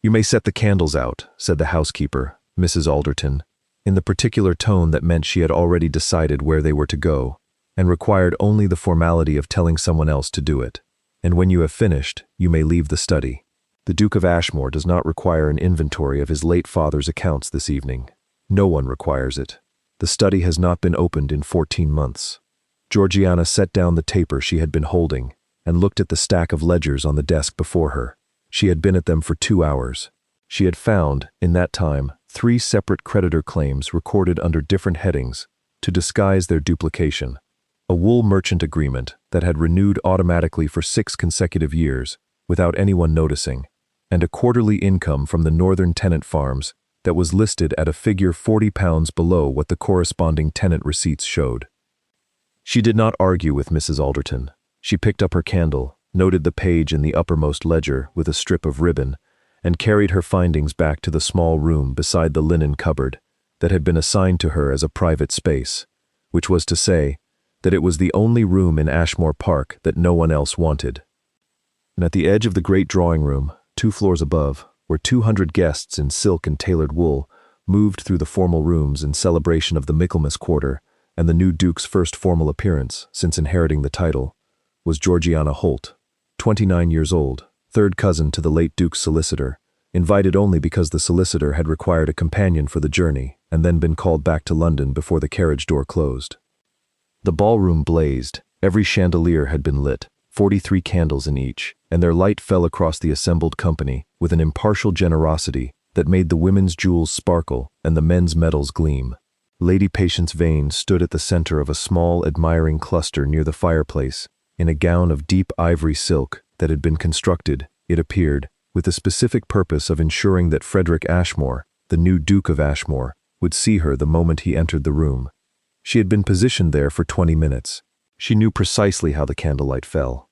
"You may set the candles out," said the housekeeper, Mrs. Alderton, in the particular tone that meant she had already decided where they were to go, and required only the formality of telling someone else to do it. "And when you have finished, you may leave the study. The Duke of Ashmore does not require an inventory of his late father's accounts this evening. No one requires it. The study has not been opened in 14 months. Georgiana set down the taper she had been holding and looked at the stack of ledgers on the desk before her. She had been at them for 2 hours. She had found, in that time, 3 separate creditor claims recorded under different headings to disguise their duplication. A wool merchant agreement that had renewed automatically for 6 consecutive years without anyone noticing, and a quarterly income from the northern tenant farms that was listed at a figure £40 below what the corresponding tenant receipts showed. She did not argue with Mrs. Alderton. She picked up her candle, noted the page in the uppermost ledger with a strip of ribbon, and carried her findings back to the small room beside the linen cupboard that had been assigned to her as a private space, which was to say that it was the only room in Ashmore Park that no one else wanted. And at the edge of the great drawing room, 2 floors above, where 200 guests in silk and tailored wool moved through the formal rooms in celebration of the Michaelmas quarter and the new Duke's first formal appearance since inheriting the title, was Georgiana Holt, 29 years old, third cousin to the late Duke's solicitor, invited only because the solicitor had required a companion for the journey and then been called back to London before the carriage door closed. The ballroom blazed. Every chandelier had been lit, 43 candles in each, and their light fell across the assembled company with an impartial generosity that made the women's jewels sparkle and the men's medals gleam. Lady Patience Vane stood at the center of a small, admiring cluster near the fireplace, in a gown of deep ivory silk that had been constructed, it appeared, with the specific purpose of ensuring that Frederick Ashmore, the new Duke of Ashmore, would see her the moment he entered the room. She had been positioned there for 20 minutes. She knew precisely how the candlelight fell.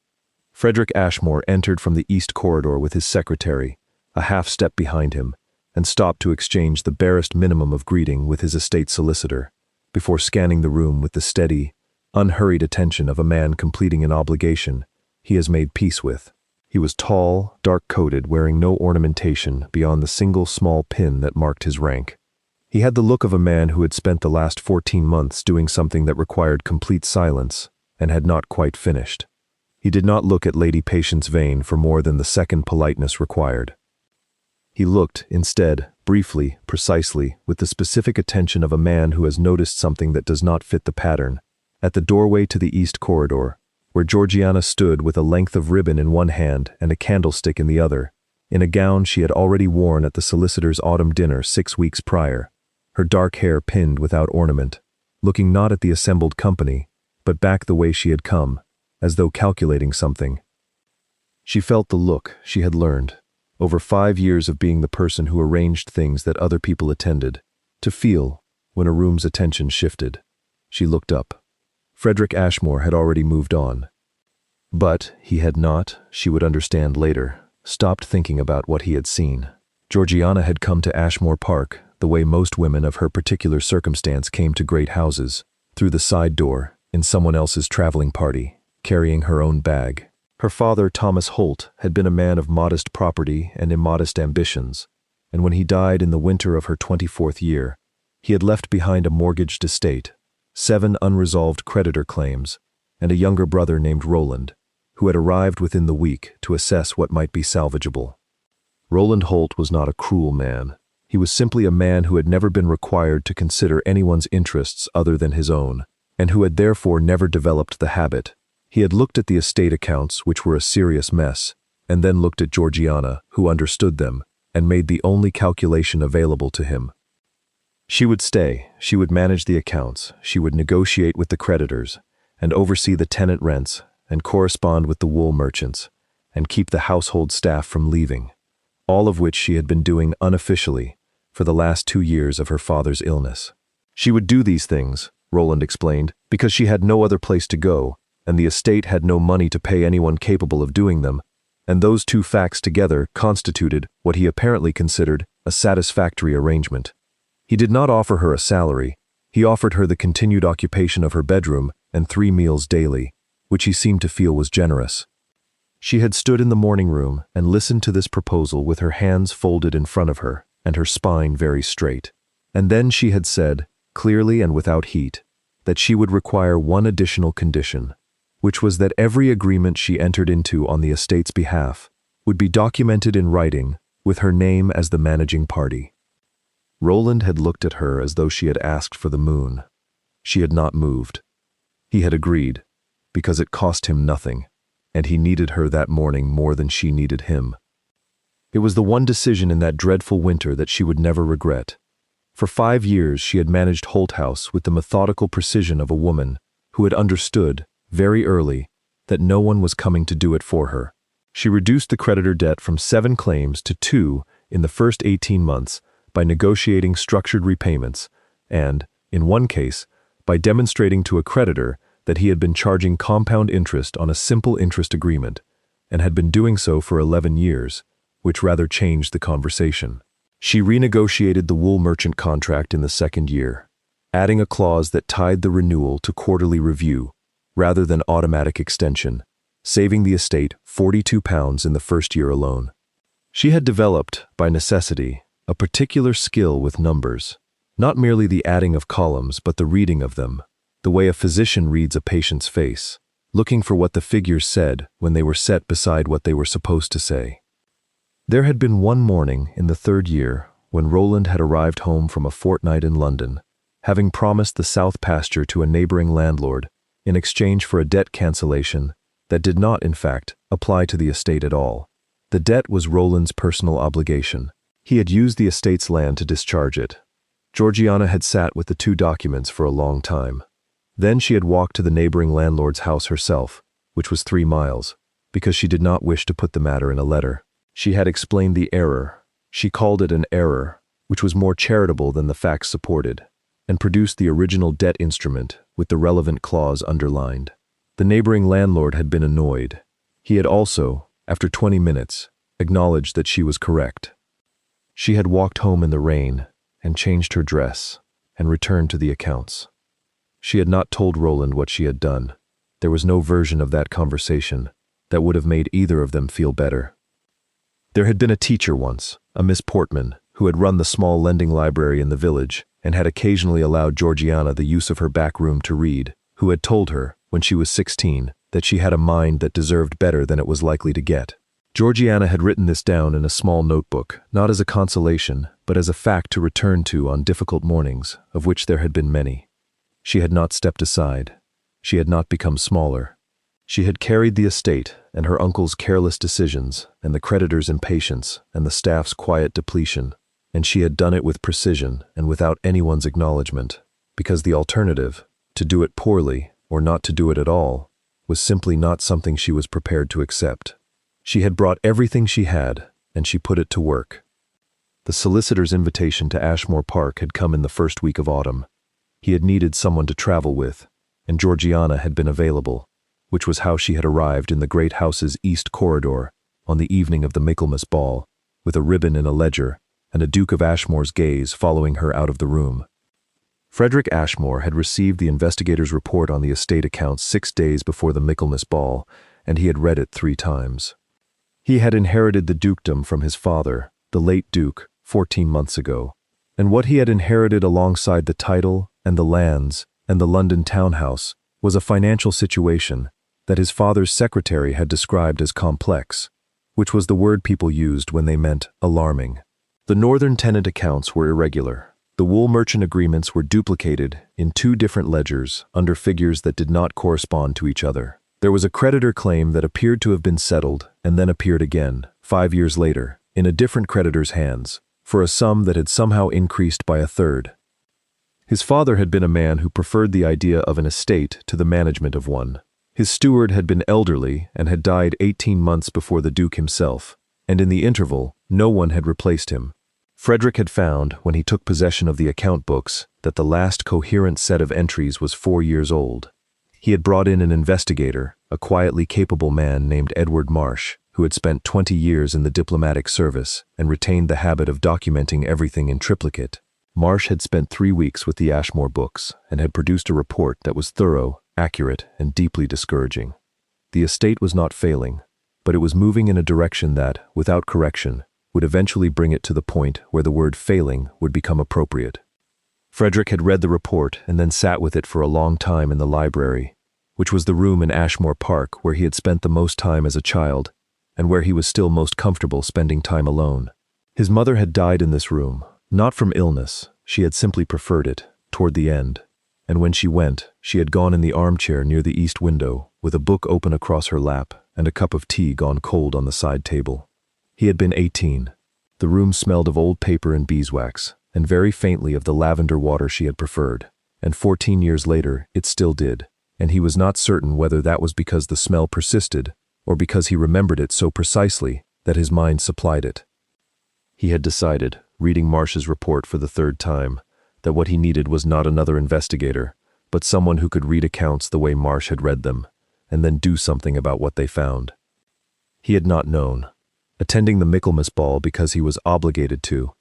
Frederick Ashmore entered from the east corridor with his secretary, a half step behind him, and stopped to exchange the barest minimum of greeting with his estate solicitor, before scanning the room with the steady, unhurried attention of a man completing an obligation he has made peace with. He was tall, dark-coated, wearing no ornamentation beyond the single small pin that marked his rank. He had the look of a man who had spent the last 14 months doing something that required complete silence and had not quite finished. He did not look at Lady Patience Vane for more than the second politeness required. He looked, instead, briefly, precisely, with the specific attention of a man who has noticed something that does not fit the pattern, at the doorway to the east corridor, where Georgiana stood with a length of ribbon in one hand and a candlestick in the other, in a gown she had already worn at the solicitor's autumn dinner 6 weeks prior, her dark hair pinned without ornament, looking not at the assembled company, but back the way she had come, as though calculating something. She felt the look she had learned, over 5 years of being the person who arranged things that other people attended, to feel when a room's attention shifted. She looked up. Frederick Ashmore had already moved on. But he had not, she would understand later, stopped thinking about what he had seen. Georgiana had come to Ashmore Park the way most women of her particular circumstance came to great houses, through the side door, in someone else's traveling party, carrying her own bag. Her father, Thomas Holt, had been a man of modest property and immodest ambitions, and when he died in the winter of her 24th year, he had left behind a mortgaged estate, 7 unresolved creditor claims, and a younger brother named Roland, who had arrived within the week to assess what might be salvageable. Roland Holt was not a cruel man. He was simply a man who had never been required to consider anyone's interests other than his own, and who had therefore never developed the habit. He had looked at the estate accounts, which were a serious mess, and then looked at Georgiana, who understood them, and made the only calculation available to him. She would stay, she would manage the accounts, she would negotiate with the creditors, and oversee the tenant rents, and correspond with the wool merchants, and keep the household staff from leaving, all of which she had been doing unofficially for the last 2 years of her father's illness. She would do these things, Roland explained, because she had no other place to go, and the estate had no money to pay anyone capable of doing them, and those 2 facts together constituted what he apparently considered a satisfactory arrangement. He did not offer her a salary. He offered her the continued occupation of her bedroom and 3 meals daily, which he seemed to feel was generous. She had stood in the morning room and listened to this proposal with her hands folded in front of her and her spine very straight. And then she had said, clearly and without heat, that she would require one additional condition, which was that every agreement she entered into on the estate's behalf would be documented in writing with her name as the managing party. Roland had looked at her as though she had asked for the moon. She had not moved. He had agreed, because it cost him nothing, and he needed her that morning more than she needed him. It was the one decision in that dreadful winter that she would never regret. For 5 years she had managed Holt House with the methodical precision of a woman who had understood, very early, that no one was coming to do it for her. She reduced the creditor debt from 7 claims to 2 in the first 18 months by negotiating structured repayments and, in one case, by demonstrating to a creditor that he had been charging compound interest on a simple interest agreement and had been doing so for 11 years, which rather changed the conversation. She renegotiated the wool merchant contract in the 2nd year, adding a clause that tied the renewal to quarterly review rather than automatic extension, saving the estate £42 in the first year alone. She had developed, by necessity, a particular skill with numbers, not merely the adding of columns but the reading of them, the way a physician reads a patient's face, looking for what the figures said when they were set beside what they were supposed to say. There had been one morning in the 3rd year when Roland had arrived home from a fortnight in London, having promised the south pasture to a neighboring landlord in exchange for a debt cancellation that did not, in fact, apply to the estate at all. The debt was Roland's personal obligation. He had used the estate's land to discharge it. Georgiana had sat with the 2 documents for a long time. Then she had walked to the neighboring landlord's house herself, which was 3 miles, because she did not wish to put the matter in a letter. She had explained the error. She called it an error, which was more charitable than the facts supported, and produced the original debt instrument with the relevant clause underlined. The neighboring landlord had been annoyed. He had also, after 20 minutes, acknowledged that she was correct. She had walked home in the rain and changed her dress and returned to the accounts. She had not told Roland what she had done. There was no version of that conversation that would have made either of them feel better. There had been a teacher once, a Miss Portman, who had run the small lending library in the village and had occasionally allowed Georgiana the use of her back room to read, who had told her, when she was 16, that she had a mind that deserved better than it was likely to get. Georgiana had written this down in a small notebook, not as a consolation, but as a fact to return to on difficult mornings, of which there had been many. She had not stepped aside. She had not become smaller. She had carried the estate and her uncle's careless decisions and the creditor's impatience and the staff's quiet depletion, and she had done it with precision and without anyone's acknowledgement, because the alternative, to do it poorly or not to do it at all, was simply not something she was prepared to accept. She had brought everything she had, and she put it to work. The solicitor's invitation to Ashmore Park had come in the first week of autumn. He had needed someone to travel with, and Georgiana had been available, which was how she had arrived in the great house's east corridor on the evening of the Michaelmas ball, with a ribbon in a ledger and a Duke of Ashmore's gaze following her out of the room. Frederick Ashmore had received the investigator's report on the estate accounts 6 days before the Michaelmas ball, and he had read it 3 times. He had inherited the dukedom from his father, the late Duke, 14 months ago, and what he had inherited alongside the title and the lands and the London townhouse was a financial situation that his father's secretary had described as complex, which was the word people used when they meant alarming. The northern tenant accounts were irregular. The wool merchant agreements were duplicated in 2 different ledgers under figures that did not correspond to each other. There was a creditor claim that appeared to have been settled and then appeared again, 5 years later, in a different creditor's hands, for a sum that had somehow increased by 1/3. His father had been a man who preferred the idea of an estate to the management of one. His steward had been elderly and had died 18 months before the Duke himself, and in the interval, no one had replaced him. Frederick had found, when he took possession of the account books, that the last coherent set of entries was 4 years old. He had brought in an investigator, a quietly capable man named Edward Marsh, who had spent 20 years in the diplomatic service and retained the habit of documenting everything in triplicate. Marsh had spent 3 weeks with the Ashmore books and had produced a report that was thorough, accurate, and deeply discouraging. The estate was not failing, but it was moving in a direction that, without correction, would eventually bring it to the point where the word failing would become appropriate. Frederick had read the report and then sat with it for a long time in the library, which was the room in Ashmore Park where he had spent the most time as a child, and where he was still most comfortable spending time alone. His mother had died in this room, not from illness, she had simply preferred it, toward the end, and when she went, she had gone in the armchair near the east window, with a book open across her lap and a cup of tea gone cold on the side table. He had been 18. The room smelled of old paper and beeswax, and very faintly of the lavender water she had preferred, and 14 years later it still did, and he was not certain whether that was because the smell persisted, or because he remembered it so precisely that his mind supplied it. He had decided, reading Marsh's report for the third time, that what he needed was not another investigator, but someone who could read accounts the way Marsh had read them, and then do something about what they found. He had not known, attending the Michaelmas ball because he was obligated to,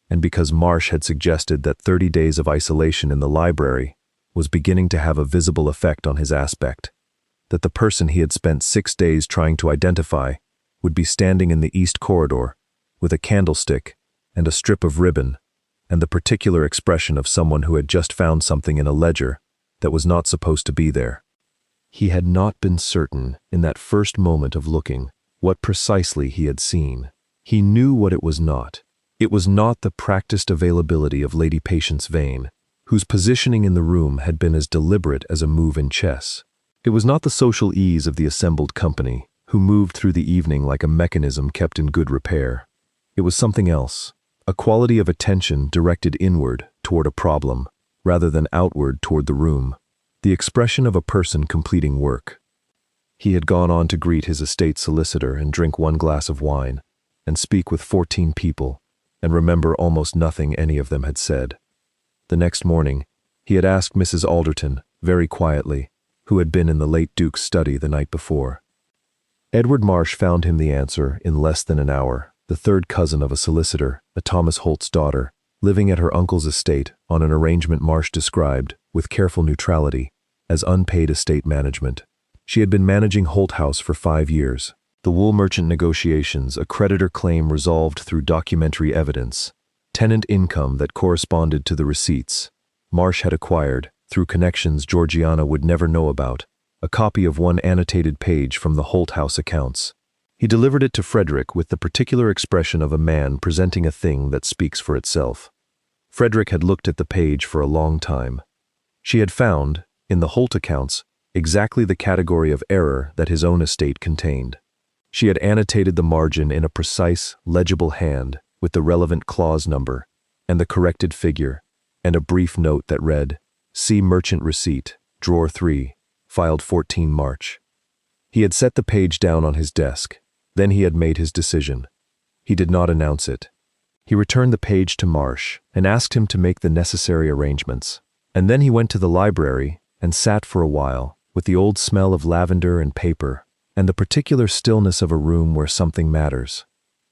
and because Marsh had suggested that 30 days of isolation in the library was beginning to have a visible effect on his aspect, that the person he had spent 6 days trying to identify would be standing in the east corridor with a candlestick and a strip of ribbon and the particular expression of someone who had just found something in a ledger that was not supposed to be there. He had not been certain, in that first moment of looking, what precisely he had seen. He knew what it was not. It was not the practiced availability of Lady Patience Vane, whose positioning in the room had been as deliberate as a move in chess. It was not the social ease of the assembled company, who moved through the evening like a mechanism kept in good repair. It was something else, a quality of attention directed inward toward a problem, rather than outward toward the room, the expression of a person completing work. He had gone on to greet his estate solicitor and drink 1 glass of wine, and speak with 14 people, and remember almost nothing any of them had said. The next morning, he had asked Mrs. Alderton, very quietly, who had been in the late Duke's study the night before. Edward Marsh found him the answer in less than an hour, the third cousin of a solicitor, a Thomas Holt's daughter, living at her uncle's estate on an arrangement Marsh described, with careful neutrality, as unpaid estate management. She had been managing Holt House for 5 years. The wool merchant negotiations, a creditor claim resolved through documentary evidence, tenant income that corresponded to the receipts. Marsh had acquired, through connections Georgiana would never know about, a copy of one annotated page from the Holt House accounts. He delivered it to Frederick with the particular expression of a man presenting a thing that speaks for itself. Frederick had looked at the page for a long time. She had found, in the Holt accounts, exactly the category of error that his own estate contained. She had annotated the margin in a precise, legible hand with the relevant clause number and the corrected figure, and a brief note that read, "See Merchant Receipt, Drawer 3, filed 14 March. He had set the page down on his desk. Then he had made his decision. He did not announce it. He returned the page to Marsh and asked him to make the necessary arrangements. And then he went to the library and sat for a while, with the old smell of lavender and paper, and the particular stillness of a room where something matters.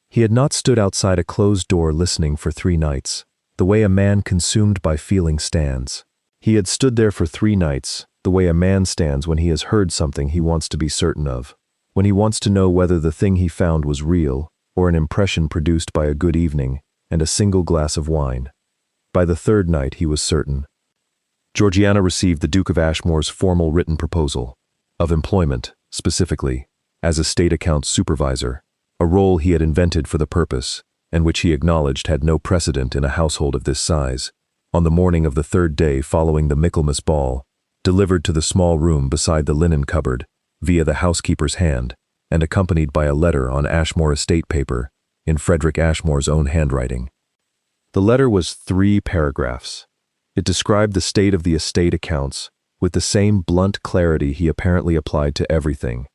He had not stood outside a closed door listening for 3 nights, the way a man consumed by feeling stands. He had stood there for 3 nights, the way a man stands when he has heard something he wants to be certain of, when he wants to know whether the thing he found was real, or an impression produced by a good evening and a single glass of wine. By the 3rd night he was certain. Georgiana received the Duke of Ashmore's formal written proposal, of employment, specifically, as estate accounts supervisor, a role he had invented for the purpose, and which he acknowledged had no precedent in a household of this size, on the morning of the 3rd day following the Michaelmas ball, delivered to the small room beside the linen cupboard, via the housekeeper's hand, and accompanied by a letter on Ashmore estate paper, in Frederick Ashmore's own handwriting. The letter was 3 paragraphs. It described the state of the estate accounts, with the same blunt clarity he apparently applied to everything.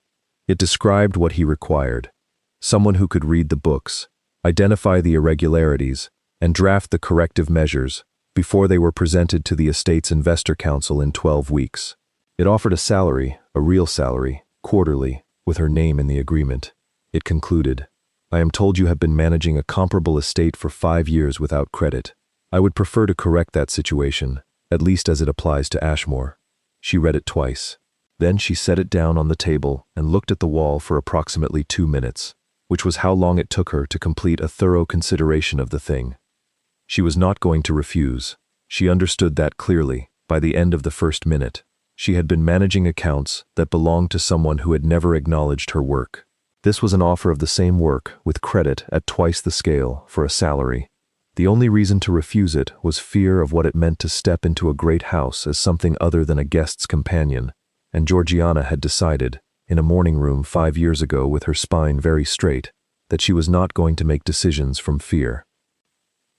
It described what he required: someone who could read the books, identify the irregularities, and draft the corrective measures before they were presented to the estate's investor council in 12 weeks. It offered a salary, a real salary, quarterly, with her name in the agreement. It concluded, "I am told you have been managing a comparable estate for 5 years without credit. I would prefer to correct that situation, at least as it applies to Ashmore." She read it twice. Then she set it down on the table and looked at the wall for approximately 2 minutes, which was how long it took her to complete a thorough consideration of the thing. She was not going to refuse. She understood that clearly by the end of the first minute. She had been managing accounts that belonged to someone who had never acknowledged her work. This was an offer of the same work, with credit at twice the scale, for a salary. The only reason to refuse it was fear of what it meant to step into a great house as something other than a guest's companion, and Georgiana had decided, in a morning room 5 years ago with her spine very straight, that she was not going to make decisions from fear.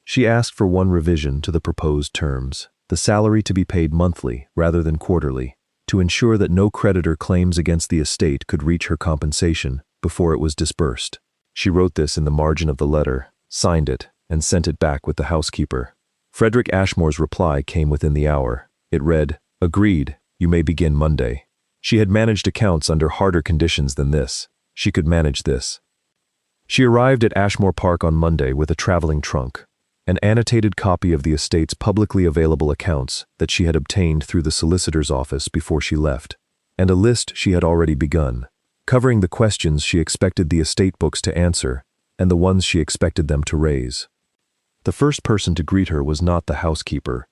She asked for one revision to the proposed terms, the salary to be paid monthly rather than quarterly, to ensure that no creditor claims against the estate could reach her compensation before it was disbursed. She wrote this in the margin of the letter, signed it, and sent it back with the housekeeper. Frederick Ashmore's reply came within the hour. It read, "Agreed, you may begin Monday." She had managed accounts under harder conditions than this. She could manage this. She arrived at Ashmore Park on Monday with a traveling trunk, an annotated copy of the estate's publicly available accounts that she had obtained through the solicitor's office before she left, and a list she had already begun, covering the questions she expected the estate books to answer and the ones she expected them to raise. The first person to greet her was not the housekeeper.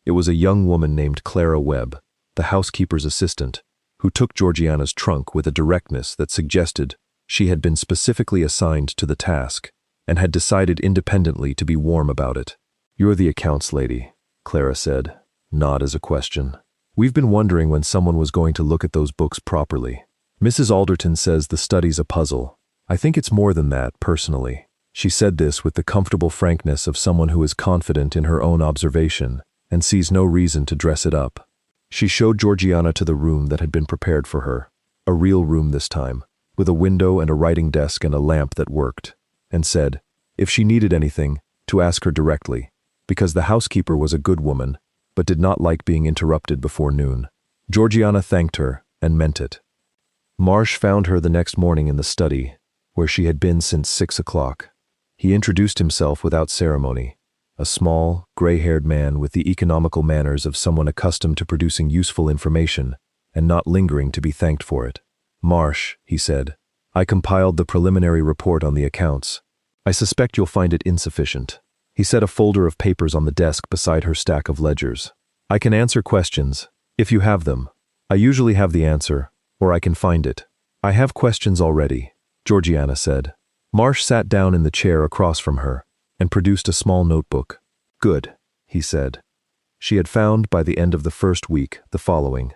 It was a young woman named Clara Webb, the housekeeper's assistant, who took Georgiana's trunk with a directness that suggested she had been specifically assigned to the task and had decided independently to be warm about it. "You're the accounts lady," Clara said, not as a question. "We've been wondering when someone was going to look at those books properly. Mrs. Alderton says the study's a puzzle. I think it's more than that, personally." She said this with the comfortable frankness of someone who is confident in her own observation and sees no reason to dress it up. She showed Georgiana to the room that had been prepared for her, a real room this time, with a window and a writing desk and a lamp that worked, and said, if she needed anything, to ask her directly, because the housekeeper was a good woman, but did not like being interrupted before noon. Georgiana thanked her and meant it. Marsh found her the next morning in the study, where she had been since 6 o'clock. He introduced himself without ceremony, a small, gray-haired man with the economical manners of someone accustomed to producing useful information and not lingering to be thanked for it. "Marsh," he said, "I compiled the preliminary report on the accounts. I suspect you'll find it insufficient." He set a folder of papers on the desk beside her stack of ledgers. "I can answer questions, if you have them. I usually have the answer, or I can find it." "I have questions already," Georgiana said. Marsh sat down in the chair across from her and produced a small notebook. "Good," he said. She had found by the end of the first week the following.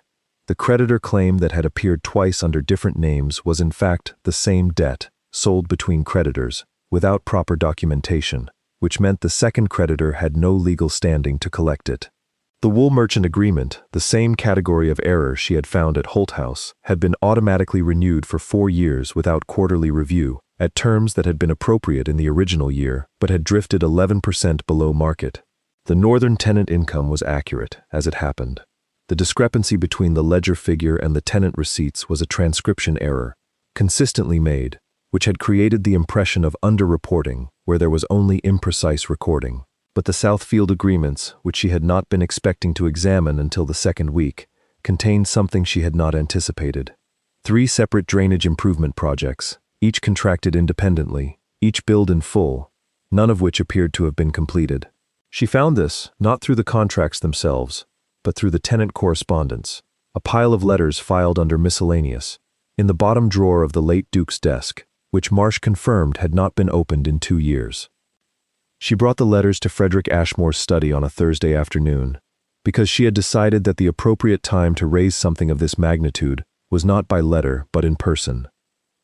The creditor claim that had appeared twice under different names was in fact the same debt, sold between creditors, without proper documentation, which meant the second creditor had no legal standing to collect it. The wool merchant agreement, the same category of error she had found at Holt House, had been automatically renewed for 4 years without quarterly review, at terms that had been appropriate in the original year, but had drifted 11% below market. The northern tenant income was accurate, as it happened. The discrepancy between the ledger figure and the tenant receipts was a transcription error, consistently made, which had created the impression of underreporting where there was only imprecise recording. But the Southfield agreements, which she had not been expecting to examine until the second week, contained something she had not anticipated. 3 separate drainage improvement projects, each contracted independently, each billed in full, none of which appeared to have been completed. She found this not through the contracts themselves, but through the tenant correspondence, a pile of letters filed under miscellaneous, in the bottom drawer of the late Duke's desk, which Marsh confirmed had not been opened in 2 years. She brought the letters to Frederick Ashmore's study on a Thursday afternoon, because she had decided that the appropriate time to raise something of this magnitude was not by letter but in person.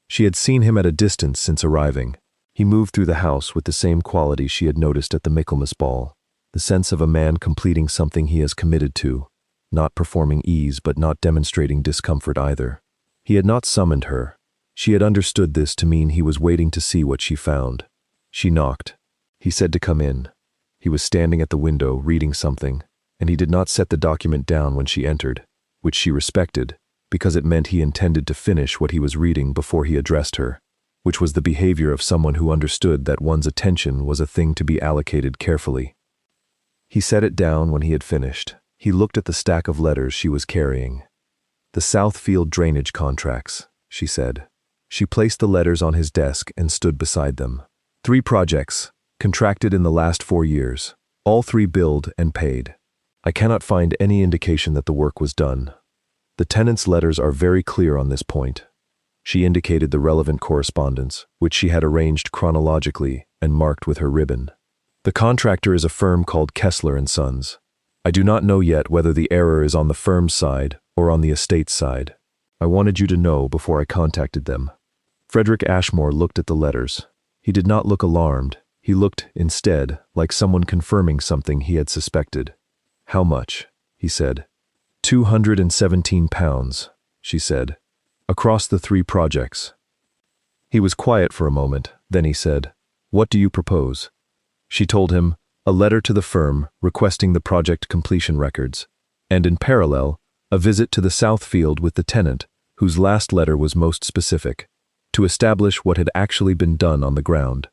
She had seen him at a distance since arriving. He moved through the house with the same quality she had noticed at the Michaelmas ball, the sense of a man completing something he has committed to, not performing ease but not demonstrating discomfort either. He had not summoned her. She had understood this to mean he was waiting to see what she found. She knocked. He said to come in. He was standing at the window reading something, and he did not set the document down when she entered, which she respected, because it meant he intended to finish what he was reading before he addressed her, which was the behavior of someone who understood that one's attention was a thing to be allocated carefully. He set it down when he had finished. He looked at the stack of letters she was carrying. The Southfield drainage contracts, she said. She placed the letters on his desk and stood beside them. 3 projects, contracted in the last 4 years. All 3 billed and paid. I cannot find any indication that the work was done. The tenant's letters are very clear on this point. She indicated the relevant correspondence, which she had arranged chronologically and marked with her ribbon. The contractor is a firm called Kessler & Sons. I do not know yet whether the error is on the firm's side or on the estate's side. I wanted you to know before I contacted them. Frederick Ashmore looked at the letters. He did not look alarmed. He looked, instead, like someone confirming something he had suspected. How much? He said. £217, she said. Across the 3 projects. He was quiet for a moment, then he said, What do you propose? She told him, a letter to the firm requesting the project completion records, and in parallel, a visit to the Southfield with the tenant, whose last letter was most specific, to establish what had actually been done on the ground.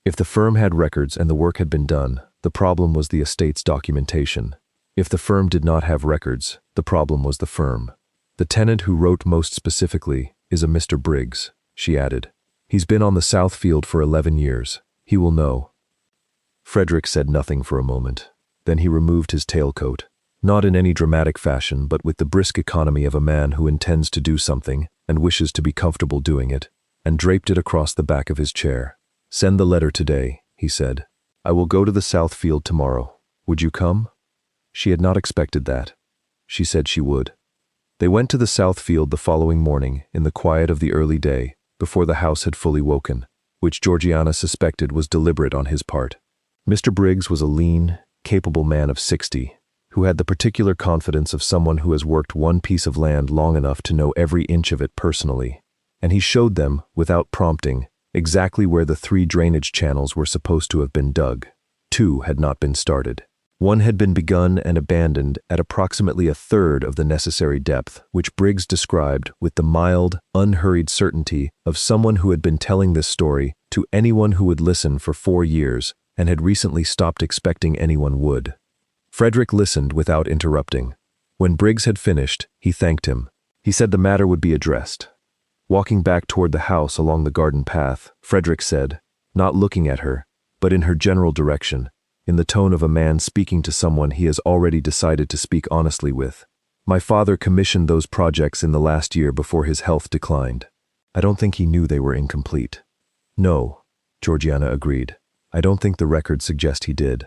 If the firm had records and the work had been done, the problem was the estate's documentation. If the firm did not have records, the problem was the firm. The tenant who wrote most specifically is a Mr. Briggs, she added. He's been on the Southfield for 11 years. He will know. Frederick said nothing for a moment. Then he removed his tailcoat, not in any dramatic fashion, but with the brisk economy of a man who intends to do something and wishes to be comfortable doing it, and draped it across the back of his chair. Send the letter today, he said. I will go to the Southfield tomorrow. Would you come? She had not expected that. She said she would. They went to the Southfield the following morning, in the quiet of the early day, before the house had fully woken, which Georgiana suspected was deliberate on his part. Mr. Briggs was a lean, capable man of 60, who had the particular confidence of someone who has worked one piece of land long enough to know every inch of it personally, and he showed them, without prompting, exactly where the 3 drainage channels were supposed to have been dug. 2 had not been started. 1 had been begun and abandoned at approximately 1/3 of the necessary depth, which Briggs described with the mild, unhurried certainty of someone who had been telling this story to anyone who would listen for 4 years and had recently stopped expecting anyone would. Frederick listened without interrupting. When Briggs had finished, he thanked him. He said the matter would be addressed. Walking back toward the house along the garden path, Frederick said, not looking at her, but in her general direction, in the tone of a man speaking to someone he has already decided to speak honestly with, My father commissioned those projects in the last year before his health declined. I don't think he knew they were incomplete. No, Georgiana agreed. I don't think the records suggest he did.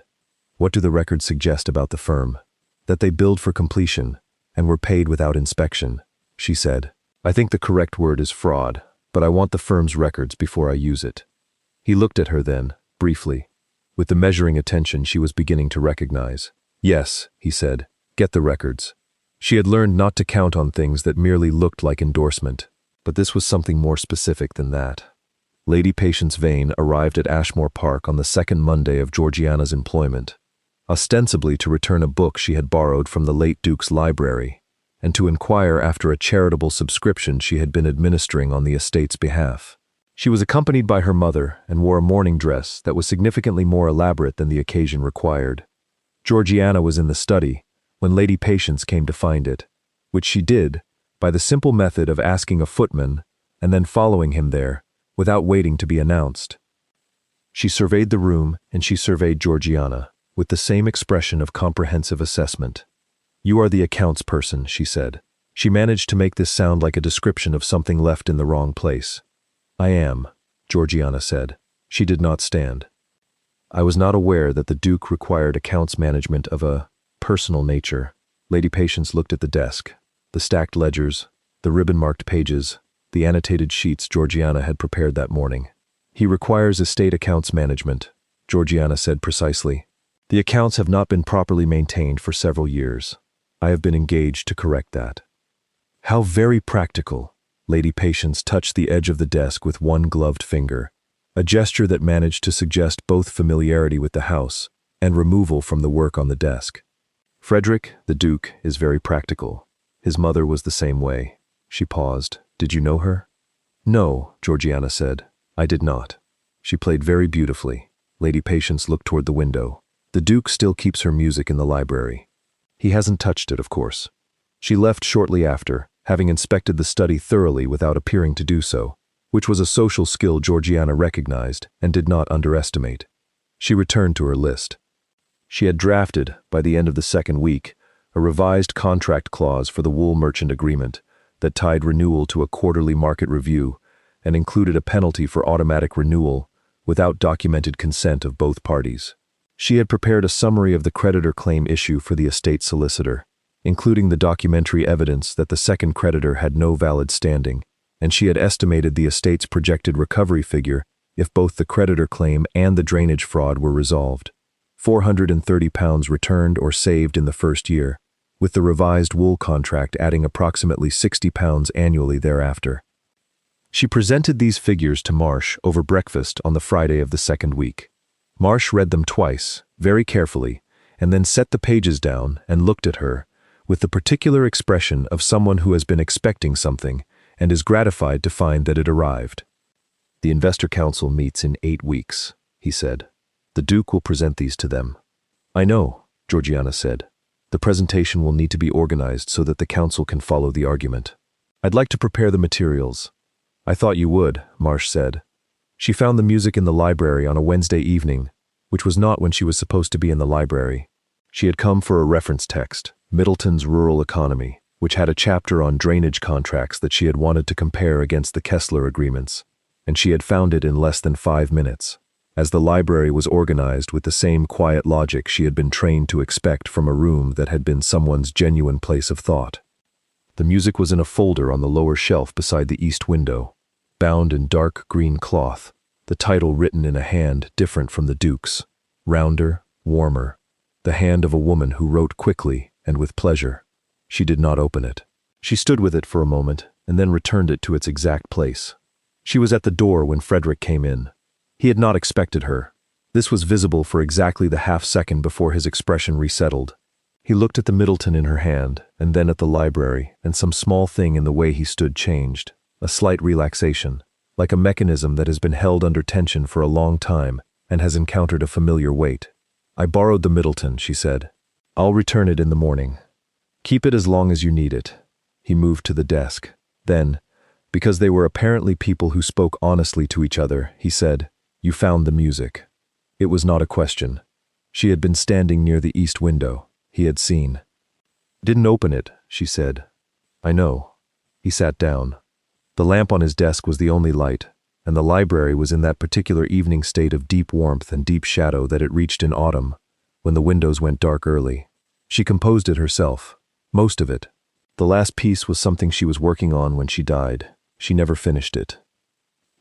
What do the records suggest about the firm? That they billed for completion and were paid without inspection, she said. I think the correct word is fraud, but I want the firm's records before I use it. He looked at her then, briefly, with the measuring attention she was beginning to recognize. Yes, he said, get the records. She had learned not to count on things that merely looked like endorsement, but this was something more specific than that. Lady Patience Vane arrived at Ashmore Park on the second Monday of Georgiana's employment, ostensibly to return a book she had borrowed from the late Duke's library, and to inquire after a charitable subscription she had been administering on the estate's behalf. She was accompanied by her mother and wore a morning dress that was significantly more elaborate than the occasion required. Georgiana was in the study when Lady Patience came to find it, which she did by the simple method of asking a footman and then following him there, without waiting to be announced. She surveyed the room and she surveyed Georgiana, with the same expression of comprehensive assessment. You are the accounts person, she said. She managed to make this sound like a description of something left in the wrong place. I am, Georgiana said. She did not stand. I was not aware that the Duke required accounts management of a personal nature. Lady Patience looked at the desk, the stacked ledgers, the ribbon-marked pages, the annotated sheets Georgiana had prepared that morning. He requires estate accounts management, Georgiana said precisely. The accounts have not been properly maintained for several years. I have been engaged to correct that. How very practical. Lady Patience touched the edge of the desk with one gloved finger, a gesture that managed to suggest both familiarity with the house and removal from the work on the desk. Frederick, the Duke, is very practical. His mother was the same way. She paused. Did you know her? No, Georgiana said. I did not. She played very beautifully. Lady Patience looked toward the window. The Duke still keeps her music in the library. He hasn't touched it, of course. She left shortly after, having inspected the study thoroughly without appearing to do so, which was a social skill Georgiana recognized and did not underestimate. She returned to her list. She had drafted, by the end of the second week, a revised contract clause for the wool merchant agreement that tied renewal to a quarterly market review and included a penalty for automatic renewal without documented consent of both parties. She had prepared a summary of the creditor claim issue for the estate solicitor, including the documentary evidence that the second creditor had no valid standing, and she had estimated the estate's projected recovery figure if both the creditor claim and the drainage fraud were resolved. £430 returned or saved in the first year, with the revised wool contract adding approximately £60 annually thereafter. She presented these figures to Marsh over breakfast on the Friday of the second week. Marsh read them twice, very carefully, and then set the pages down and looked at her, with the particular expression of someone who has been expecting something and is gratified to find that it arrived. "The Investor Council meets in 8 weeks," he said. "The Duke will present these to them." "I know," Georgiana said. "The presentation will need to be organized so that the council can follow the argument. I'd like to prepare the materials." "I thought you would," Marsh said. She found the music in the library on a Wednesday evening, which was not when she was supposed to be in the library. She had come for a reference text, Middleton's Rural Economy, which had a chapter on drainage contracts that she had wanted to compare against the Kessler agreements, and she had found it in less than 5 minutes, as the library was organized with the same quiet logic she had been trained to expect from a room that had been someone's genuine place of thought. The music was in a folder on the lower shelf beside the east window, bound in dark green cloth, the title written in a hand different from the Duke's, rounder, warmer, the hand of a woman who wrote quickly and with pleasure. She did not open it. She stood with it for a moment and then returned it to its exact place. She was at the door when Frederick came in. He had not expected her. This was visible for exactly the half-second before his expression resettled. He looked at the Middleton in her hand and then at the library, and some small thing in the way he stood changed. A slight relaxation, like a mechanism that has been held under tension for a long time and has encountered a familiar weight. "I borrowed the Middleton," she said. "I'll return it in the morning. Keep it as long as you need it." He moved to the desk. Then, because they were apparently people who spoke honestly to each other, he said, "You found the music." It was not a question. She had been standing near the east window. He had seen. "Didn't open it," she said. "I know." He sat down. The lamp on his desk was the only light, and the library was in that particular evening state of deep warmth and deep shadow that it reached in autumn, when the windows went dark early. She composed it herself, most of it. The last piece was something she was working on when she died. She never finished it.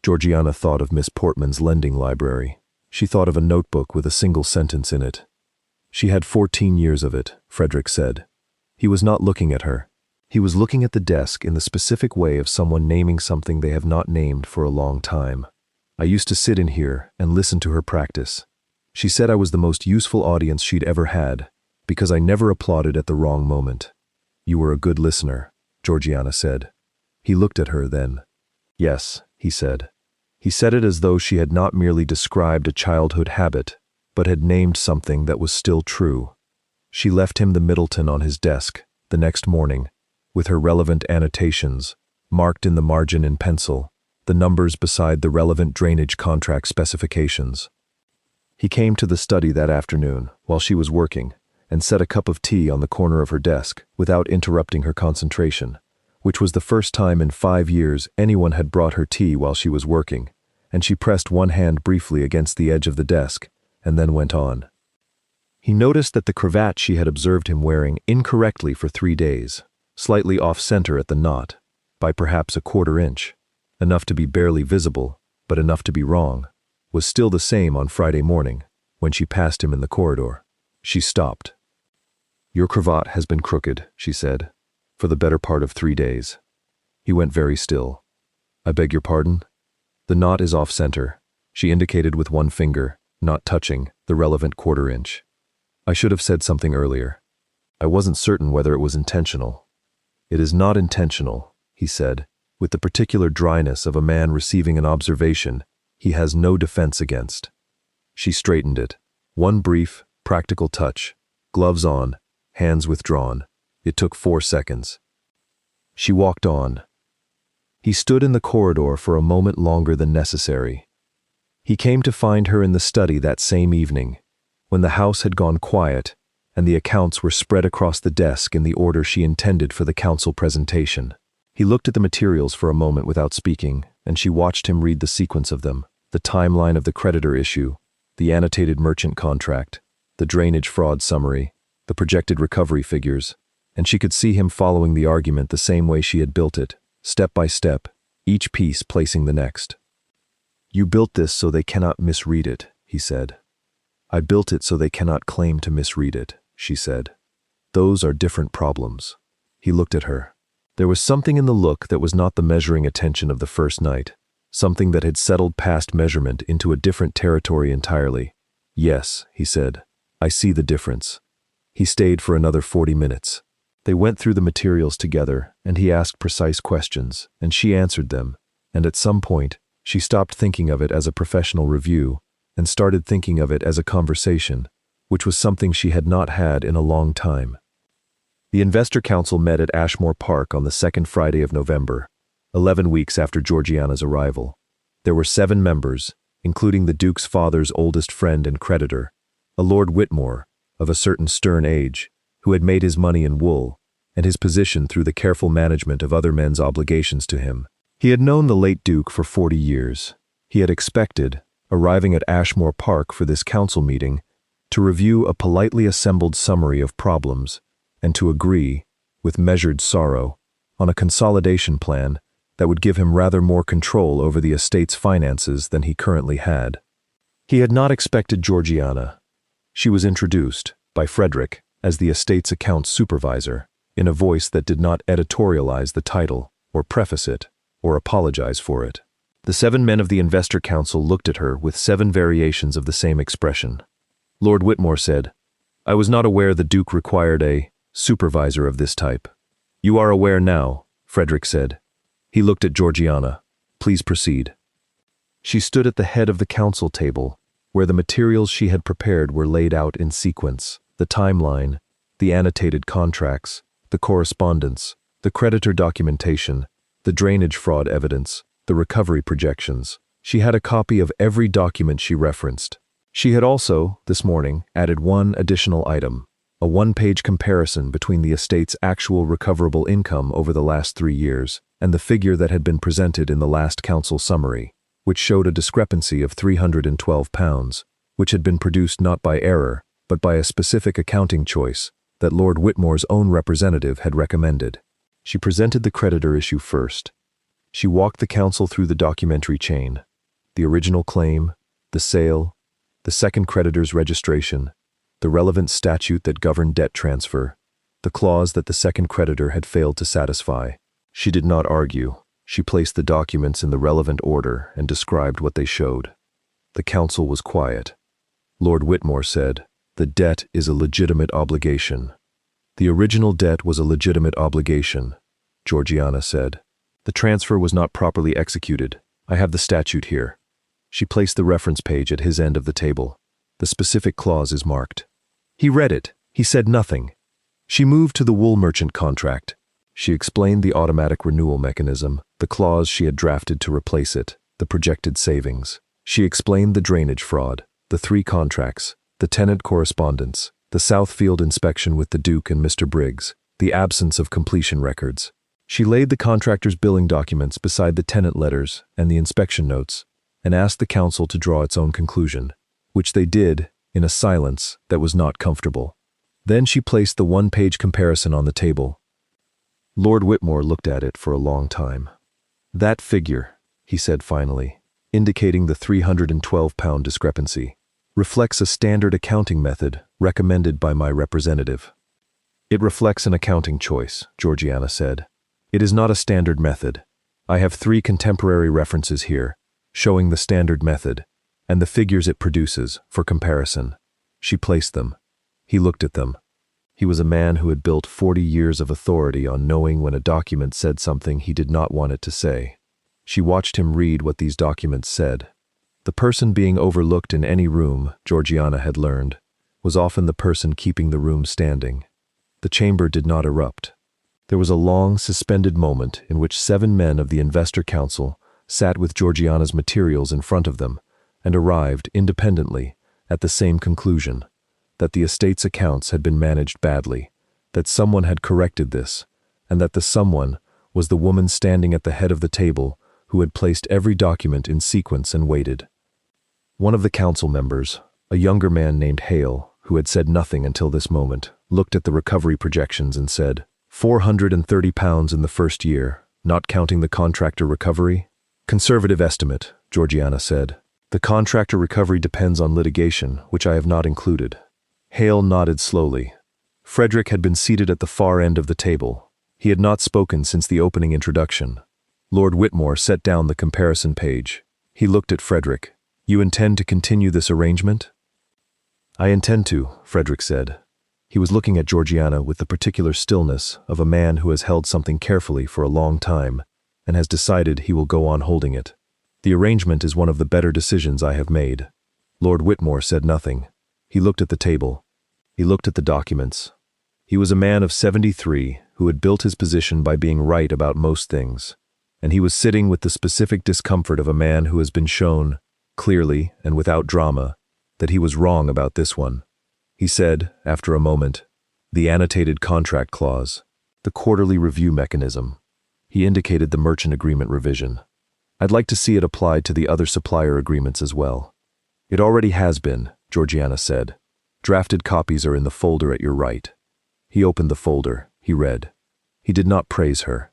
Georgiana thought of Miss Portman's lending library. She thought of a notebook with a single sentence in it. She had 14 years of it, Frederick said. He was not looking at her. He was looking at the desk in the specific way of someone naming something they have not named for a long time. "I used to sit in here and listen to her practice. She said I was the most useful audience she'd ever had, because I never applauded at the wrong moment." "You were a good listener," Georgiana said. He looked at her then. "Yes," he said. He said it as though she had not merely described a childhood habit, but had named something that was still true. She left him the Middleton on his desk the next morning, with her relevant annotations, marked in the margin in pencil, the numbers beside the relevant drainage contract specifications. He came to the study that afternoon, while she was working, and set a cup of tea on the corner of her desk without interrupting her concentration, which was the first time in 5 years anyone had brought her tea while she was working, and she pressed one hand briefly against the edge of the desk, and then went on. He noticed that the cravat she had observed him wearing incorrectly for 3 days, slightly off-center at the knot, by perhaps a 1/4 inch, enough to be barely visible, but enough to be wrong, was still the same on Friday morning, when she passed him in the corridor. She stopped. "Your cravat has been crooked," she said, "for the better part of 3 days." He went very still. "I beg your pardon?" "The knot is off-center," she indicated with one finger, not touching, the relevant 1/4 inch. "I should have said something earlier. I wasn't certain whether it was intentional." "It is not intentional," he said, with the particular dryness of a man receiving an observation he has no defense against. She straightened it. One brief, practical touch, gloves on, hands withdrawn, It took 4 seconds. She walked on. He stood in the corridor for a moment longer than necessary. He came to find her in the study that same evening, when the house had gone quiet and the accounts were spread across the desk in the order she intended for the council presentation. He looked at the materials for a moment without speaking, and she watched him read the sequence of them, the timeline of the creditor issue, the annotated merchant contract, the drainage fraud summary, the projected recovery figures, and she could see him following the argument the same way she had built it, step by step, each piece placing the next. "You built this so they cannot misread it," he said. "I built it so they cannot claim to misread it," she said. "Those are different problems." He looked at her. There was something in the look that was not the measuring attention of the first night, something that had settled past measurement into a different territory entirely. "Yes," he said, "I see the difference." He stayed for another 40 minutes. They went through the materials together, and he asked precise questions, and she answered them, and at some point, she stopped thinking of it as a professional review and started thinking of it as a conversation, which was something she had not had in a long time. The Investor Council met at Ashmore Park on the second Friday of November, 11 weeks after Georgiana's arrival. There were 7 members, including the Duke's father's oldest friend and creditor, a Lord Whitmore, of a certain stern age, who had made his money in wool, and his position through the careful management of other men's obligations to him. He had known the late Duke for 40 years. He had expected, arriving at Ashmore Park for this council meeting, to review a politely assembled summary of problems and to agree, with measured sorrow, on a consolidation plan that would give him rather more control over the estate's finances than he currently had. He had not expected Georgiana. She was introduced, by Frederick, as the estate's accounts supervisor, in a voice that did not editorialize the title, or preface it, or apologize for it. The 7 men of the Investor Council looked at her with 7 variations of the same expression. Lord Whitmore said, "I was not aware the Duke required a supervisor of this type." "You are aware now," Frederick said. He looked at Georgiana. "Please proceed." She stood at the head of the council table, where the materials she had prepared were laid out in sequence: the timeline, the annotated contracts, the correspondence, the creditor documentation, the drainage fraud evidence, the recovery projections. She had a copy of every document she referenced. She had also, this morning, added one additional item, a 1-page comparison between the estate's actual recoverable income over the last 3 years and the figure that had been presented in the last council summary, which showed a discrepancy of £312, which had been produced not by error, but by a specific accounting choice that Lord Whitmore's own representative had recommended. She presented the creditor issue first. She walked the council through the documentary chain: the original claim, the sale, the second creditor's registration, the relevant statute that governed debt transfer, the clause that the second creditor had failed to satisfy. She did not argue. She placed the documents in the relevant order and described what they showed. The council was quiet. Lord Whitmore said, "The debt is a legitimate obligation." "The original debt was a legitimate obligation," Georgiana said. "The transfer was not properly executed. I have the statute here." She placed the reference page at his end of the table. The specific clause is marked. He read it. He said nothing. She moved to the wool merchant contract. She explained the automatic renewal mechanism, the clause she had drafted to replace it, the projected savings. She explained the drainage fraud, the 3 contracts, the tenant correspondence, the Southfield inspection with the Duke and Mr. Briggs, the absence of completion records. She laid the contractor's billing documents beside the tenant letters and the inspection notes, and asked the council to draw its own conclusion, which they did in a silence that was not comfortable. Then she placed the 1-page comparison on the table. Lord Whitmore looked at it for a long time. "That figure," he said finally, indicating the £312 discrepancy, "reflects a standard accounting method recommended by my representative." "It reflects an accounting choice," Georgiana said. "It is not a standard method. I have 3 contemporary references here, showing the standard method, and the figures it produces, for comparison." She placed them. He looked at them. He was a man who had built 40 years of authority on knowing when a document said something he did not want it to say. She watched him read what these documents said. The person being overlooked in any room, Georgiana had learned, was often the person keeping the room standing. The chamber did not erupt. There was a long, suspended moment in which 7 men of the Investor Council sat with Georgiana's materials in front of them and arrived, independently, at the same conclusion, that the estate's accounts had been managed badly, that someone had corrected this, and that the someone was the woman standing at the head of the table who had placed every document in sequence and waited. One of the council members, a younger man named Hale, who had said nothing until this moment, looked at the recovery projections and said, £430 in the first year, not counting the contractor recovery? Conservative estimate, Georgiana said. The contractor recovery depends on litigation, which I have not included. Hale nodded slowly. Frederick had been seated at the far end of the table. He had not spoken since the opening introduction. Lord Whitmore set down the comparison page. He looked at Frederick. You intend to continue this arrangement? I intend to, Frederick said. He was looking at Georgiana with the particular stillness of a man who has held something carefully for a long time and has decided he will go on holding it. The arrangement is one of the better decisions I have made. Lord Whitmore said nothing. He looked at the table. He looked at the documents. He was a man of 73 who had built his position by being right about most things, and he was sitting with the specific discomfort of a man who has been shown, clearly and without drama, that he was wrong about this one. He said, after a moment, the annotated contract clause, the quarterly review mechanism. He indicated the merchant agreement revision. I'd like to see it applied to the other supplier agreements as well. It already has been, Georgiana said. Drafted copies are in the folder at your right. He opened the folder. He read. He did not praise her.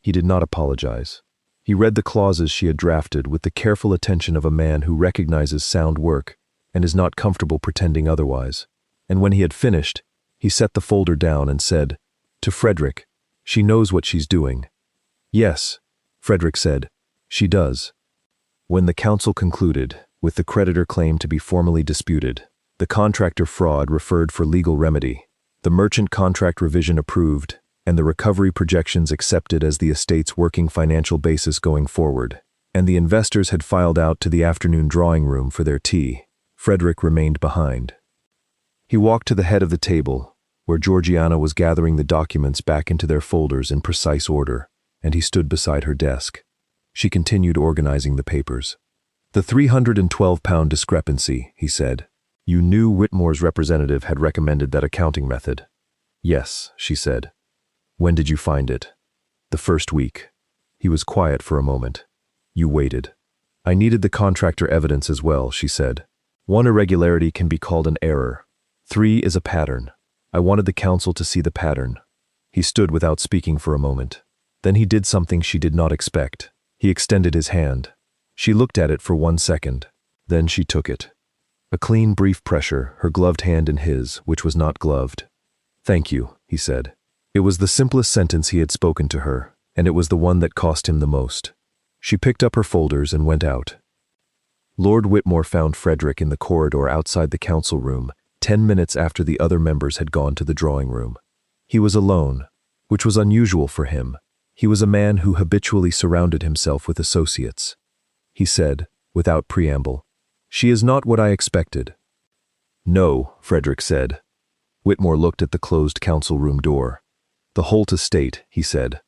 He did not apologize. He read the clauses she had drafted with the careful attention of a man who recognizes sound work and is not comfortable pretending otherwise. And when he had finished, he set the folder down and said, to Frederick, she knows what she's doing. Yes, Frederick said, she does. When the council concluded, with the creditor claim to be formally disputed, the contractor fraud referred for legal remedy, the merchant contract revision approved, and the recovery projections accepted as the estate's working financial basis going forward, and the investors had filed out to the afternoon drawing room for their tea, Frederick remained behind. He walked to the head of the table, where Georgiana was gathering the documents back into their folders in precise order, and he stood beside her desk. She continued organizing the papers. The £312 discrepancy, he said. You knew Whitmore's representative had recommended that accounting method. Yes, she said. When did you find it? The first week. He was quiet for a moment. You waited. I needed the contractor evidence as well, she said. 1 irregularity can be called an error. 3 is a pattern. I wanted the council to see the pattern. He stood without speaking for a moment. Then he did something she did not expect. He extended his hand. She looked at it for 1 second. Then she took it. A clean, brief pressure, her gloved hand in his, which was not gloved. Thank you, he said. It was the simplest sentence he had spoken to her, and it was the one that cost him the most. She picked up her folders and went out. Lord Whitmore found Frederick in the corridor outside the council room, 10 minutes after the other members had gone to the drawing room. He was alone, which was unusual for him. He was a man who habitually surrounded himself with associates. He said, without preamble, she is not what I expected. No, Frederick said. Whitmore looked at the closed council room door. The Holt estate, he said.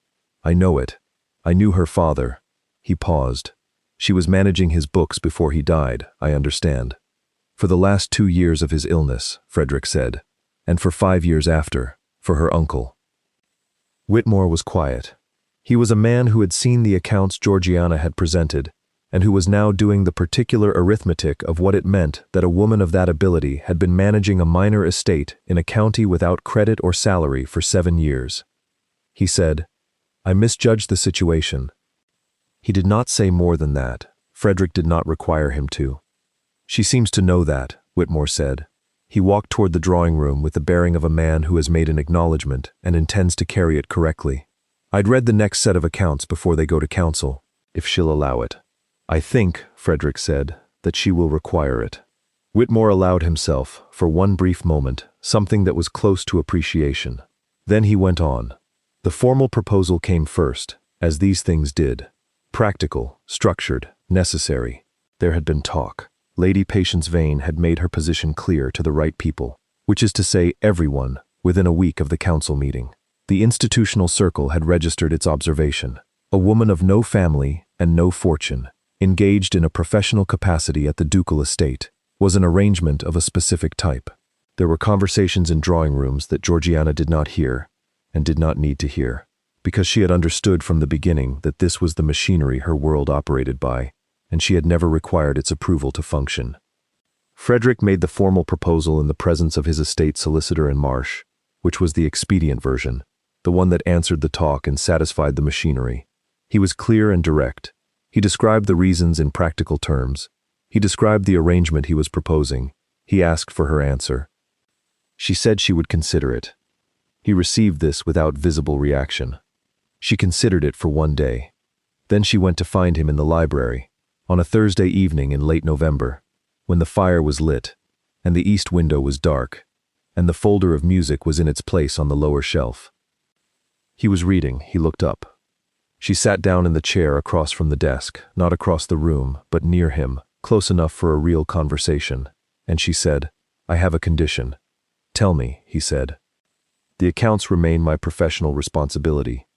I know it. I knew her father. He paused. She was managing his books before he died, I understand. For the last 2 years of his illness, Frederick said, and for 5 years after, for her uncle. Whitmore was quiet. He was a man who had seen the accounts Georgiana had presented, and who was now doing the particular arithmetic of what it meant that a woman of that ability had been managing a minor estate in a county without credit or salary for 7 years. He said, I misjudged the situation. He did not say more than that. Frederick did not require him to. She seems to know that, Whitmore said. He walked toward the drawing room with the bearing of a man who has made an acknowledgement and intends to carry it correctly. I'd read the next set of accounts before they go to council, if she'll allow it. I think, Frederick said, that she will require it. Whitmore allowed himself, for one brief moment, something that was close to appreciation. Then he went on. The formal proposal came first, as these things did. Practical, structured, necessary. There had been talk. Lady Patience Vane had made her position clear to the right people, which is to say everyone, within a week of the council meeting. The institutional circle had registered its observation. A woman of no family and no fortune, engaged in a professional capacity at the ducal estate, was an arrangement of a specific type. There were conversations in drawing rooms that Georgiana did not hear and did not need to hear, because she had understood from the beginning that this was the machinery her world operated by, and she had never required its approval to function. Frederick made the formal proposal in the presence of his estate solicitor in Marsh, which was the expedient version, the one that answered the talk and satisfied the machinery. He was clear and direct. He described the reasons in practical terms. He described the arrangement he was proposing. He asked for her answer. She said she would consider it. He received this without visible reaction. She considered it for one day. Then she went to find him in the library, on a Thursday evening in late November, when the fire was lit, and the east window was dark, and the folder of music was in its place on the lower shelf. He was reading. He looked up. She sat down in the chair across from the desk, not across the room, but near him, close enough for a real conversation, and she said, "I have a condition." "Tell me," he said. "The accounts remain my professional responsibility,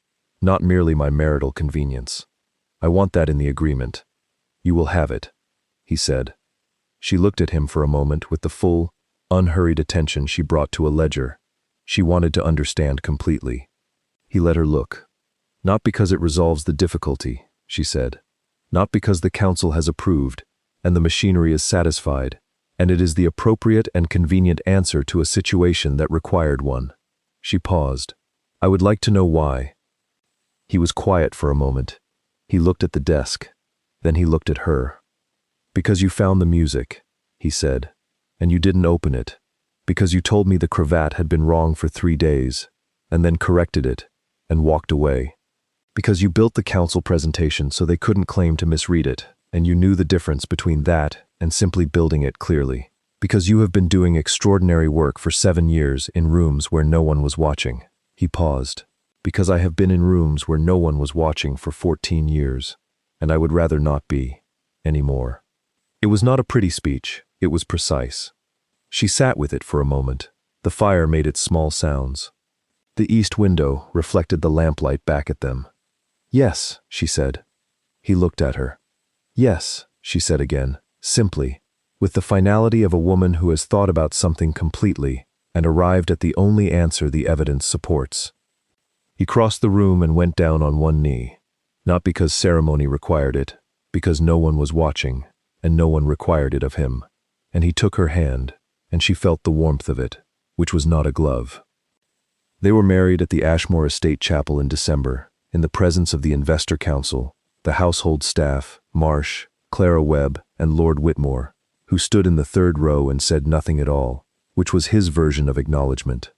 not merely my marital convenience. I want that in the agreement. You will have it," he said. She looked at him for a moment with the full, unhurried attention she brought to a ledger. She wanted to understand completely. He let her look. "Not because it resolves the difficulty," she said. "Not because the council has approved, and the machinery is satisfied, and it is the appropriate and convenient answer to a situation that required one." She paused. "I would like to know why." He was quiet for a moment. He looked at the desk. Then he looked at her. "Because you found the music," he said, "and you didn't open it. Because you told me the cravat had been wrong for 3 days, and then corrected it, and walked away. Because you built the council presentation so they couldn't claim to misread it, and you knew the difference between that and simply building it clearly. Because you have been doing extraordinary work for 7 years in rooms where no one was watching." He paused. "Because I have been in rooms where no one was watching for 14 years, and I would rather not be, anymore." It was not a pretty speech. It was precise. She sat with it for a moment. The fire made its small sounds. The east window reflected the lamplight back at them. "Yes," she said. He looked at her. "Yes," she said again, simply, with the finality of a woman who has thought about something completely and arrived at the only answer the evidence supports. He crossed the room and went down on one knee, not because ceremony required it, because no one was watching, and no one required it of him. And he took her hand, and she felt the warmth of it, which was not a glove. They were married at the Ashmore Estate Chapel in December, in the presence of the Investor Council, the household staff, Marsh, Clara Webb, and Lord Whitmore, who stood in the third row and said nothing at all, which was his version of acknowledgement.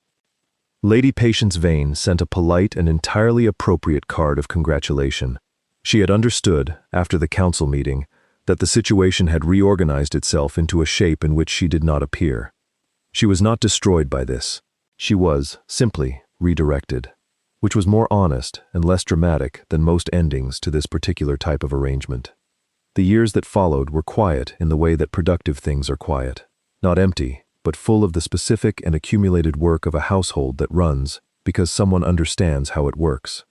Lady Patience Vane sent a polite and entirely appropriate card of congratulation. She had understood, after the council meeting, that the situation had reorganized itself into a shape in which she did not appear. She was not destroyed by this. She was, simply, redirected, which was more honest and less dramatic than most endings to this particular type of arrangement. The years that followed were quiet in the way that productive things are quiet, not empty, but full of the specific and accumulated work of a household that runs because someone understands how it works.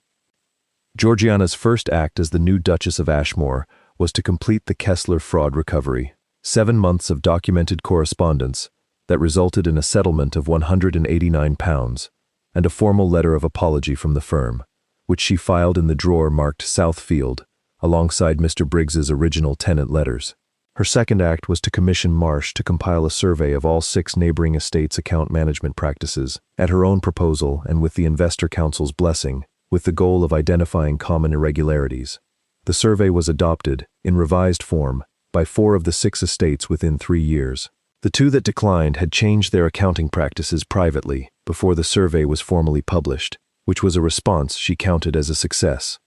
Georgiana's first act as the new Duchess of Ashmore was to complete the Kessler fraud recovery, 7 months of documented correspondence that resulted in a settlement of £189 and a formal letter of apology from the firm, which she filed in the drawer marked Southfield, alongside Mr. Briggs's original tenant letters. Her second act was to commission Marsh to compile a survey of all 6 neighboring estates' account management practices, at her own proposal and with the Investor Council's blessing, with the goal of identifying common irregularities. The survey was adopted, in revised form, by 4 of the 6 estates within 3 years. The 2 that declined had changed their accounting practices privately before the survey was formally published, which was a response she counted as a success.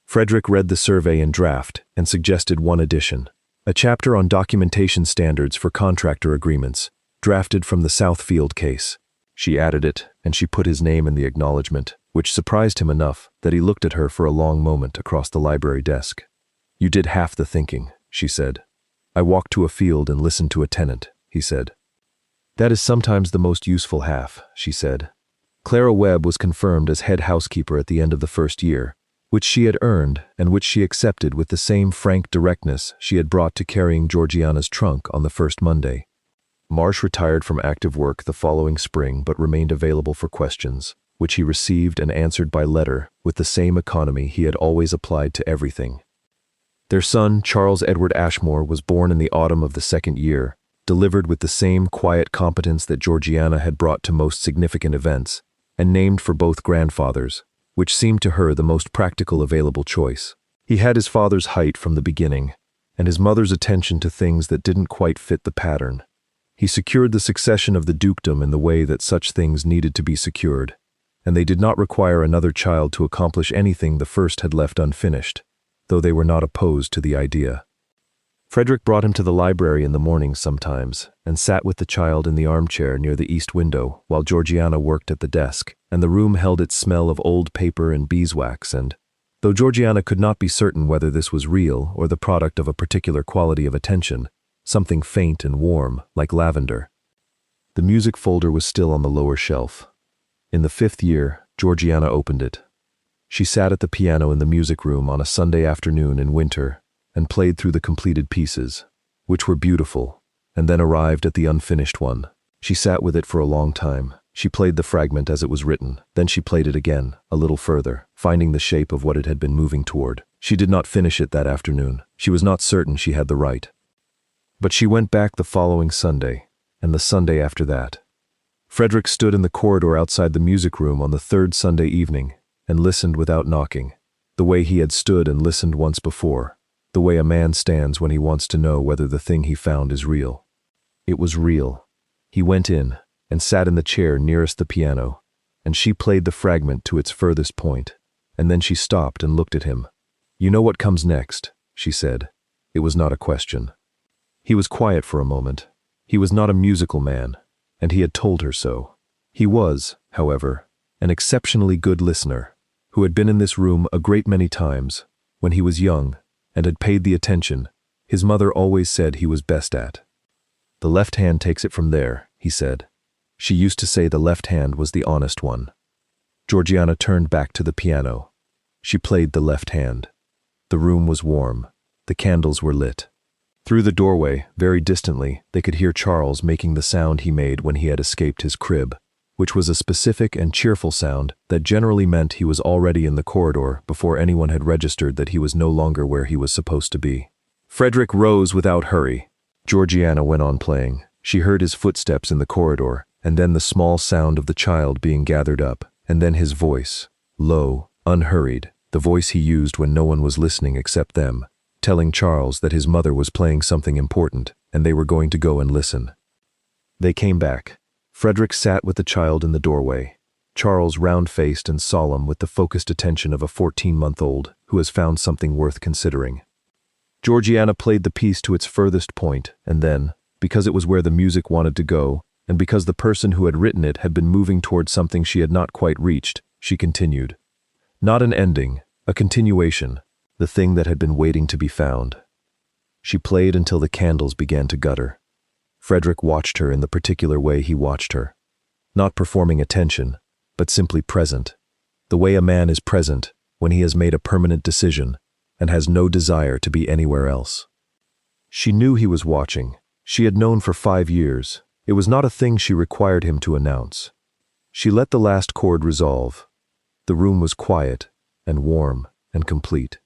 Frederick read the survey in draft and suggested one addition, a chapter on documentation standards for contractor agreements, drafted from the Southfield case. She added it, and she put his name in the acknowledgement, which surprised him enough that he looked at her for a long moment across the library desk. "You did half the thinking," she said. "I walked to a field and listened to a tenant," he said. "That is sometimes the most useful half," she said. Clara Webb was confirmed as head housekeeper at the end of the first year, which she had earned and which she accepted with the same frank directness she had brought to carrying Georgiana's trunk on the first Monday. Marsh retired from active work the following spring but remained available for questions, which he received and answered by letter with the same economy he had always applied to everything. Their son, Charles Edward Ashmore, was born in the autumn of the second year, delivered with the same quiet competence that Georgiana had brought to most significant events, and named for both grandfathers, which seemed to her the most practical available choice. He had his father's height from the beginning, and his mother's attention to things that didn't quite fit the pattern. He secured the succession of the dukedom in the way that such things needed to be secured, and they did not require another child to accomplish anything the first had left unfinished, though they were not opposed to the idea. Frederick brought him to the library in the mornings sometimes, and sat with the child in the armchair near the east window while Georgiana worked at the desk, and the room held its smell of old paper and beeswax, and, though Georgiana could not be certain whether this was real or the product of a particular quality of attention, something faint and warm, like lavender. The music folder was still on the lower shelf. In the 5th year, Georgiana opened it. She sat at the piano in the music room on a Sunday afternoon in winter and played through the completed pieces, which were beautiful, and then arrived at the unfinished one. She sat with it for a long time. She played the fragment as it was written, then she played it again, a little further, finding the shape of what it had been moving toward. She did not finish it that afternoon. She was not certain she had the right. But she went back the following Sunday, and the Sunday after that. Frederick stood in the corridor outside the music room on the 3rd Sunday evening and listened without knocking, the way he had stood and listened once before, the way a man stands when he wants to know whether the thing he found is real. It was real. He went in and sat in the chair nearest the piano, and she played the fragment to its furthest point, and then she stopped and looked at him. "You know what comes next," she said. It was not a question. He was quiet for a moment. He was not a musical man, and he had told her so. He was, however, an exceptionally good listener, who had been in this room a great many times, when he was young, and had paid the attention his mother always said he was best at. "The left hand takes it from there," he said. She used to say the left hand was the honest one. Georgiana turned back to the piano. She played the left hand. The room was warm. The candles were lit. Through the doorway, very distantly, they could hear Charles making the sound he made when he had escaped his crib, which was a specific and cheerful sound that generally meant he was already in the corridor before anyone had registered that he was no longer where he was supposed to be. Frederick rose without hurry. Georgiana went on playing. She heard his footsteps in the corridor, and then the small sound of the child being gathered up, and then his voice, low, unhurried, the voice he used when no one was listening except them, telling Charles that his mother was playing something important, and they were going to go and listen. They came back. Frederick sat with the child in the doorway, Charles round-faced and solemn with the focused attention of a 14-month-old who has found something worth considering. Georgiana played the piece to its furthest point, and then, because it was where the music wanted to go, and because the person who had written it had been moving toward something she had not quite reached, she continued. Not an ending, a continuation, the thing that had been waiting to be found. She played until the candles began to gutter. Frederick watched her in the particular way he watched her, not performing attention, but simply present, the way a man is present when he has made a permanent decision and has no desire to be anywhere else. She knew he was watching. She had known for 5 years. It was not a thing she required him to announce. She let the last chord resolve. The room was quiet and warm and complete.